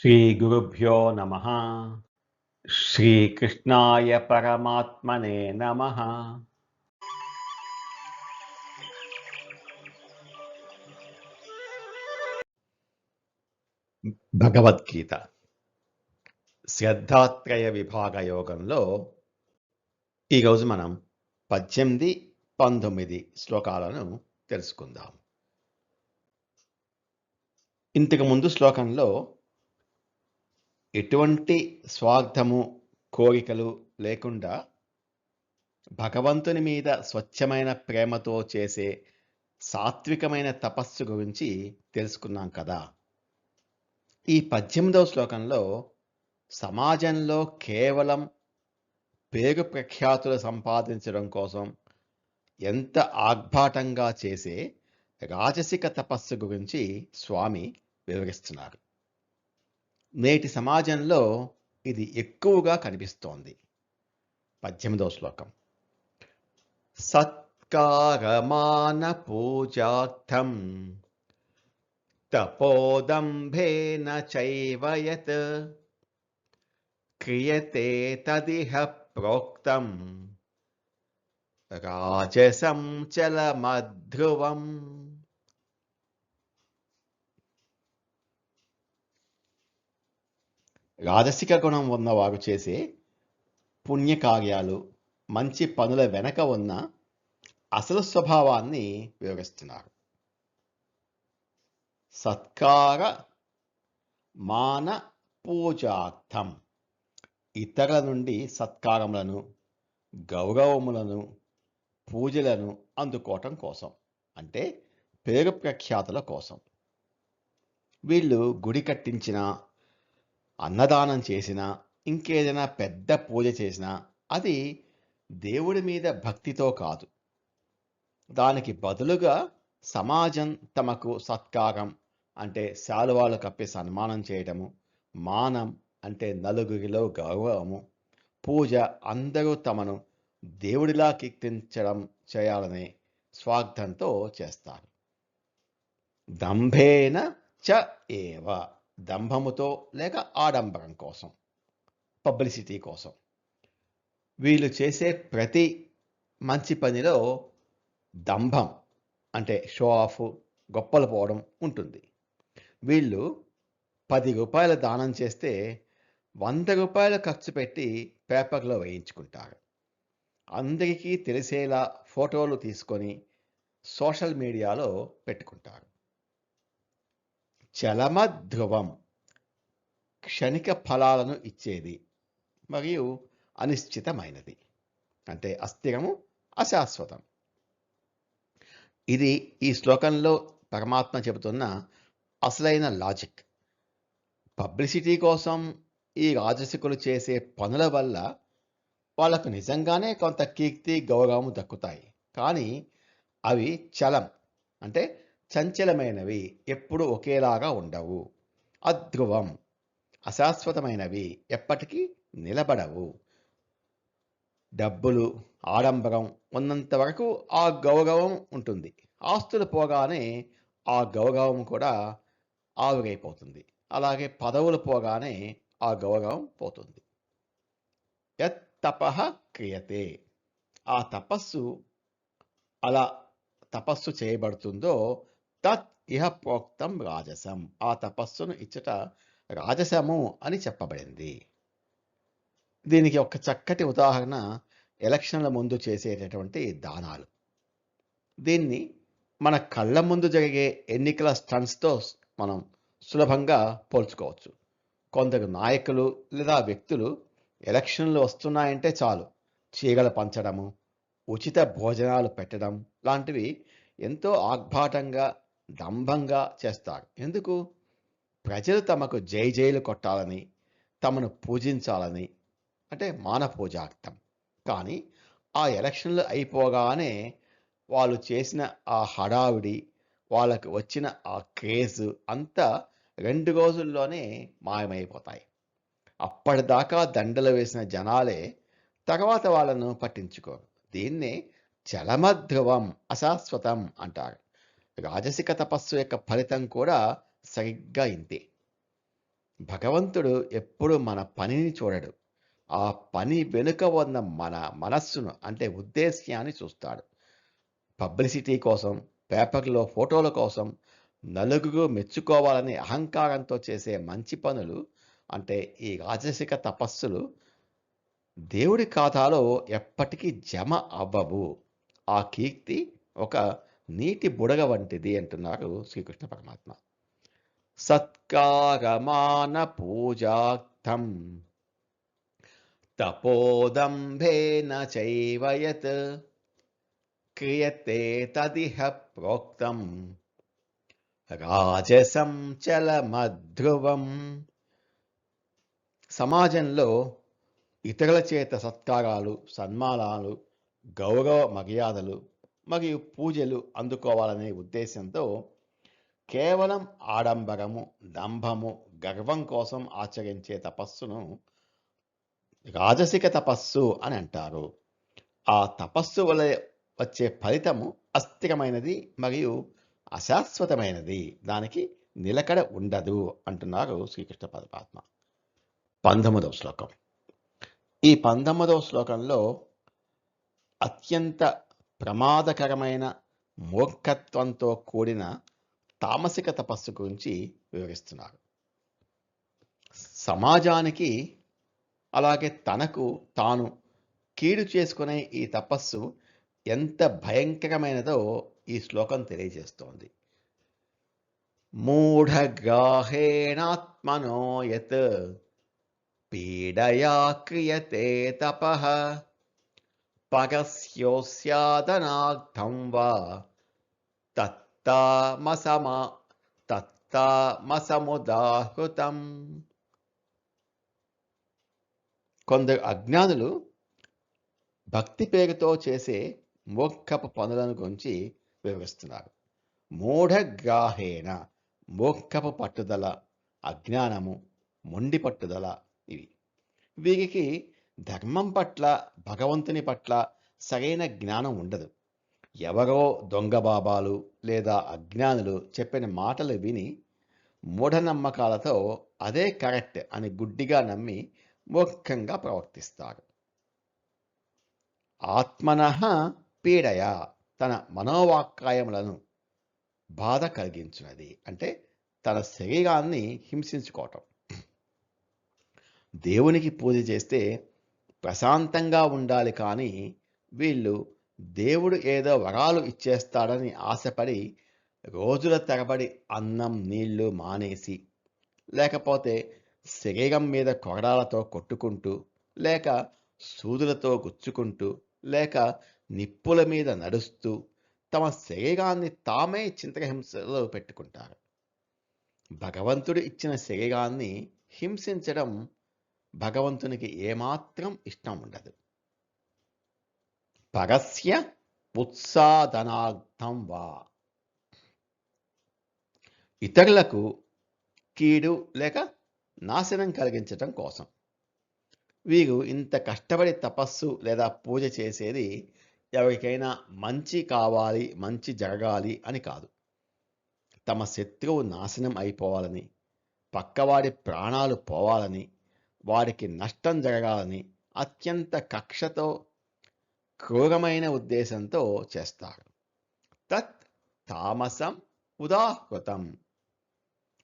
श्रीगुरुभ्यो नमः। श्रीकृष्णाय परमात्मने नमः। భగవద్గీత శ్రద్ధాత్రయ విభాగ యోగంలో ఈరోజు మనం 18, 19 శ్లోకాలను తెలుసుకుందాం. ఇంతకు ముందు శ్లోకంలో ఎటువంటి స్వార్థము కోరికలు లేకుండా భగవంతుని మీద స్వచ్ఛమైన ప్రేమతో చేసే సాత్వికమైన తపస్సు గురించి తెలుసుకున్నాం కదా. ఈ 18వ శ్లోకంలో సమాజంలో కేవలం పేరు ప్రఖ్యాతులు సంపాదించడం కోసం ఎంత ఆర్భాటంగా చేసే రాజసిక తపస్సు గురించి స్వామి వివరిస్తున్నారు. నేటి సమాజంలో ఇది ఎక్కువగా కనిపిస్తోంది. 18వ శ్లోకం. సత్కారమాన పూజార్థం తపోదంభేన చైవ యత్ క్రియతే తదిహ ప్రోక్తం రాజసం చలమధ్రువం. రాజసిక గుణం ఉన్నవారు చేసే పుణ్యకార్యాలు, మంచి పనుల వెనక ఉన్న అసలు స్వభావాన్ని వివరిస్తున్నారు. సత్కార మాన పూజార్థం, ఇతరుల నుండి సత్కారములను, గౌరవములను, పూజలను అందుకోవటం కోసం, అంటే పేరు ప్రఖ్యాతుల కోసం. వీళ్ళు గుడి కట్టించినా, అన్నదానం చేసినా, ఇంకేదైనా పెద్ద పూజ చేసినా అది దేవుడి మీద భక్తితో కాదు. దానికి బదులుగా సమాజం తమకు సత్కారం అంటే శాలువాలు కప్పి సన్మానం చేయటము, మానం అంటే నలుగురిలో గౌరవము, పూజ అందరూ తమను దేవుడిలా కీర్తించడం చేయాలనే స్వార్థంతో చేస్తారు. దంభేన చ ఏవ, దంభముతో లేక ఆడంబరం కోసం, పబ్లిసిటీ కోసం. వీళ్ళు చేసే ప్రతి మంచి పనిలో దంభం అంటే షో ఆఫ్, గొప్పలు పోవడం ఉంటుంది. వీళ్ళు 10 రూపాయల దానం చేస్తే 100 రూపాయలు ఖర్చు పెట్టి పేపర్లో వేయించుకుంటారు. అందరికీ తెలిసేలా ఫోటోలు తీసుకొని సోషల్ మీడియాలో పెట్టుకుంటారు. చలమధ్రువం, క్షణిక ఫలాలను ఇచ్చేది మరియు అనిశ్చితమైనది, అంటే అస్థిరము, అశాశ్వతం. ఇది ఈ శ్లోకంలో పరమాత్మ చెబుతున్న అసలైన లాజిక్. పబ్లిసిటీ కోసం ఈ రాజసికులు చేసే పనుల వల్ల వాళ్ళకు నిజంగానే కొంత కీర్తి, గౌరవం దక్కుతాయి. కానీ అవి చలం అంటే చంచలమైనవి, ఎప్పుడు ఒకేలాగా ఉండవు. అధ్రువం, అశాశ్వతమైనవి, ఎప్పటికీ నిలబడవు. డబ్బులు, ఆడంబరం ఉన్నంత వరకు ఆ గౌరవం ఉంటుంది. ఆస్తులు పోగానే ఆ గౌరవం కూడా ఆవిరైపోతుంది. అలాగే పదవులు పోగానే ఆ గౌరవం పోతుంది. యత్ తపః క్రియతే, ఆ తపస్సు అలా తపస్సు చేయబడుతుందో తత్ ఇహ ప్రోక్తం రాజసం, ఆ తపస్సును ఇచ్చట రాజసము అని చెప్పబడింది. దీనికి ఒక చక్కటి ఉదాహరణ ఎలక్షన్ల ముందు చేసేటటువంటి దానాలు. దీన్ని మన కళ్ళ ముందు జరిగే ఎన్నికల స్టంట్స్తో మనం సులభంగా పోల్చుకోవచ్చు. కొందరు నాయకులు లేదా వ్యక్తులు ఎలక్షన్లు వస్తున్నాయంటే చాలు చీరలు పంచడము, ఉచిత భోజనాలు పెట్టడం లాంటివి ఎంతో ఆర్భాటంగా, దంభంగా చేస్తారు. ఎందుకు? ప్రజలు తమకు జై జైలు కొట్టాలని, తమను పూజించాలని, అంటే మాన పూజార్థం. కానీ ఆ ఎలక్షన్లు అయిపోగానే వాళ్ళు చేసిన ఆ హడావిడి, వాళ్ళకు వచ్చిన ఆ క్రేజ్ అంతా 2 రోజుల్లోనే మాయమైపోతాయి. అప్పటిదాకా దండలు వేసిన జనాలే తర్వాత వాళ్ళను పట్టించుకోరు. దీన్నే చలమధ్రువం, అశాశ్వతం అంటారు. రాజసిక తపస్సు యొక్క ఫలితం కూడా సరిగ్గా ఇంతే. భగవంతుడు ఎప్పుడు మన పనిని చూడడు. ఆ పని వెనుక ఉన్న మన మనస్సును అంటే ఉద్దేశ్యాన్ని చూస్తాడు. పబ్లిసిటీ కోసం, పేపర్‌లో ఫోటోల కోసం, నలుగురు మెచ్చుకోవాలని అహంకారంతో చేసే మంచి పనులు అంటే ఈ రాజసిక తపస్సులు దేవుడి ఖాతాలో ఎప్పటికీ జమ అవ్వవు. ఆ కీర్తి ఒక నీటి బుడగ వంటిది అంటున్నారు శ్రీకృష్ణ పరమాత్మ. సత్కారమాన పూజార్థం తపోదంభేన చైవ యత్ క్రియతే తదిహ ప్రోక్తం రాజసం చలమధ్రువం. సమాజంలో ఇతరుల చేత సత్కారాలు, సన్మానాలు, గౌరవ మర్యాదలు మరియు పూజలు అందుకోవాలనే ఉద్దేశంతో కేవలం ఆడంబరము, దంభము, గర్వం కోసం ఆచరించే తపస్సును రాజసిక తపస్సు అని అంటారు. ఆ తపస్సు వల్ల వచ్చే ఫలితము అస్థిరమైనది మరియు అశాశ్వతమైనది. దానికి నిలకడ ఉండదు అంటున్నారు శ్రీకృష్ణ పరమాత్మ. 19వ శ్లోకం. ఈ 19వ శ్లోకంలో అత్యంత ప్రమాదకరమైన మూర్ఖత్వంతో కూడిన తామసిక తపస్సు గురించి వివరిస్తున్నారు. సమాజానికి అలాగే తనకు తాను కీడు చేసుకునే ఈ తపస్సు ఎంత భయంకరమైనదో ఈ శ్లోకం తెలియజేస్తోంది. మూఢగ్రాహేణాత్మనో యత్ పీడయా క్రియతే తపః పరస్యోస్యాదనార్థం వా తత్తామసముదాహృతం. కొందరు అజ్ఞానులు భక్తి పేరుతో చేసే మూర్ఖపు పనులను గురించి వివరిస్తున్నారు. మూఢగ్రాహేణ మూర్ఖపు పట్టుదల, అజ్ఞానము, మొండి పట్టుదల ఇవి. వీరికి ధర్మం పట్ల, భగవంతుని పట్ల సరైన జ్ఞానం ఉండదు. ఎవరో దొంగ బాబాలు లేదా అజ్ఞానులు చెప్పిన మాటలు విని మూఢనమ్మకాలతో అదే కరెక్ట్ అని గుడ్డిగా నమ్మి మూర్ఖంగా ప్రవర్తిస్తారు. ఆత్మనః పీడయ తన మనోవాక్కాయములను బాధ కలిగించున్నది అంటే తన శరీరాన్ని హింసించుకోవటం. దేవునికి పూజ చేస్తే ప్రశాంతంగా ఉండాలి కానీ వీళ్ళు దేవుడు ఏదో వరాలు ఇచ్చేస్తాడని ఆశపడి రోజుల తరబడి అన్నం నీళ్లు మానేసి, లేకపోతే శరీరం మీద కొరడాలతో కొట్టుకుంటూ, లేక సూదులతో గుచ్చుకుంటూ, లేక నిప్పుల మీద నడుస్తూ తమ శరీరాన్ని తామే చింతహింసలో పెట్టుకుంటారు. భగవంతుడు ఇచ్చిన శరీరాన్ని హింసించడం భగవంతునికి ఏమాత్రం ఇష్టం ఉండదు. పరస్య ఉత్సాదనార్థం వా ఇతరులకు కీడు లేక నాశనం కలిగించటం కోసం. వీరు ఇంత కష్టపడి తపస్సు లేదా పూజ చేసేది ఎవరికైనా మంచి కావాలి, మంచి జరగాలి అని కాదు. తమ శత్రువు నాశనం అయిపోవాలని, పక్కవాడి ప్రాణాలు పోవాలని, వాడికి నష్టం జరగాలని అత్యంత కక్షతో, క్రూరమైన ఉద్దేశంతో చేస్తారు. తత్ తామసం ఉదాహృతం.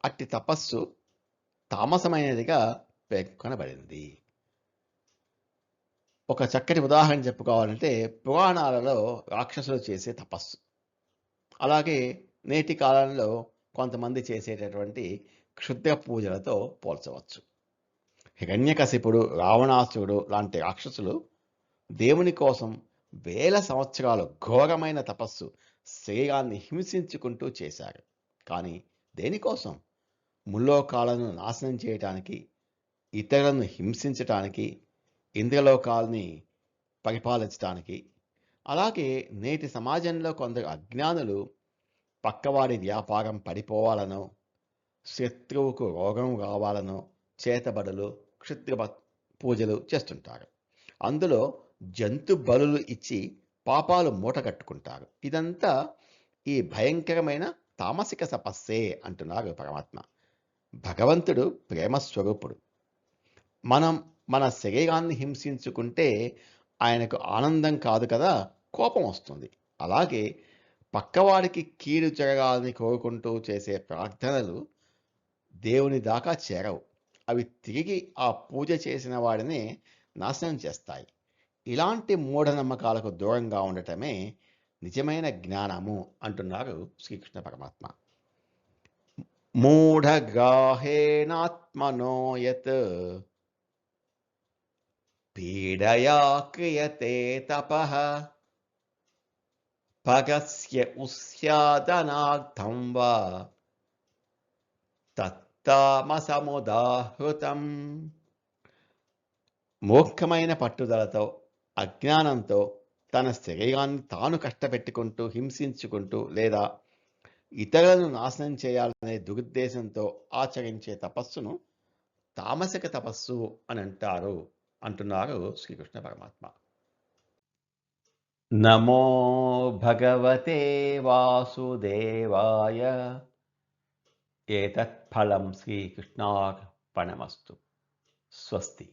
అట్టి తపస్సు తామసమైనదిగా పేర్కొనబడింది. ఒక చక్కటి ఉదాహరణ చెప్పుకోవాలంటే పురాణాలలో రాక్షసులు చేసే తపస్సు, అలాగే నేటి కాలంలో కొంతమంది చేసేటటువంటి క్షుద్ర పూజలతో పోల్చవచ్చు. హిరణ్యకశిపుడు, రావణాసురుడు లాంటి రాక్షసులు దేవుని కోసం వేల సంవత్సరాలు ఘోరమైన తపస్సు, శరీరాన్ని హింసించుకుంటూ చేశారు. కానీ దేనికోసం? ముల్లోకాలను నాశనం చేయటానికి, ఇతరులను హింసించటానికి, ఇంద్రలోకాల్ని పరిపాలించటానికి. అలాగే నేటి సమాజంలో కొందరు అజ్ఞానులు పక్కవాడి వ్యాపారం పడిపోవాలనో, శత్రువుకు రోగం రావాలనో చేతబడులు, క్షుద్ర పూజలు చేస్తుంటారు. అందులో జంతు బలులు ఇచ్చి పాపాలు మూట కట్టుకుంటారు. ఇదంతా ఈ భయంకరమైన తామసిక తపస్సే అంటున్నారు పరమాత్మ. భగవంతుడు ప్రేమ స్వరూపుడు. మనం మన శరీరాన్ని హింసించుకుంటే ఆయనకు ఆనందం కాదు కదా, కోపం వస్తుంది. అలాగే పక్కవాడికి కీడు జరగాలని కోరుకుంటూ చేసే ప్రార్థనలు దేవుని దాకా చేరవు. అవి తిరిగి ఆ పూజ చేసిన వాడినే నాశనం చేస్తాయి. ఇలాంటి మూఢనమ్మకాలకు దూరంగా ఉండటమే నిజమైన జ్ఞానము అంటున్నారు శ్రీకృష్ణ పరమాత్మ. మూఢగ్రాహేణాత్మనో యత్ పీడయా క్రియతే తపః పగస్య ఉస్యాదనార్థం వా తత్తామసముదాహృతం. మూర్ఖమైన పట్టుదలతో, అజ్ఞానంతో తన శరీరాన్ని తాను కష్టపెట్టుకుంటూ, హింసించుకుంటూ లేదా ఇతరులను నాశనం చేయాలనే దురుద్దేశంతో ఆచరించే తపస్సును తామసిక తపస్సు అని అంటున్నారు శ్రీకృష్ణ పరమాత్మ. నమో భగవతే వాసుదేవాయ. ఏతత్ ఫలం శ్రీకృష్ణార్పణమస్తు. స్వస్తి.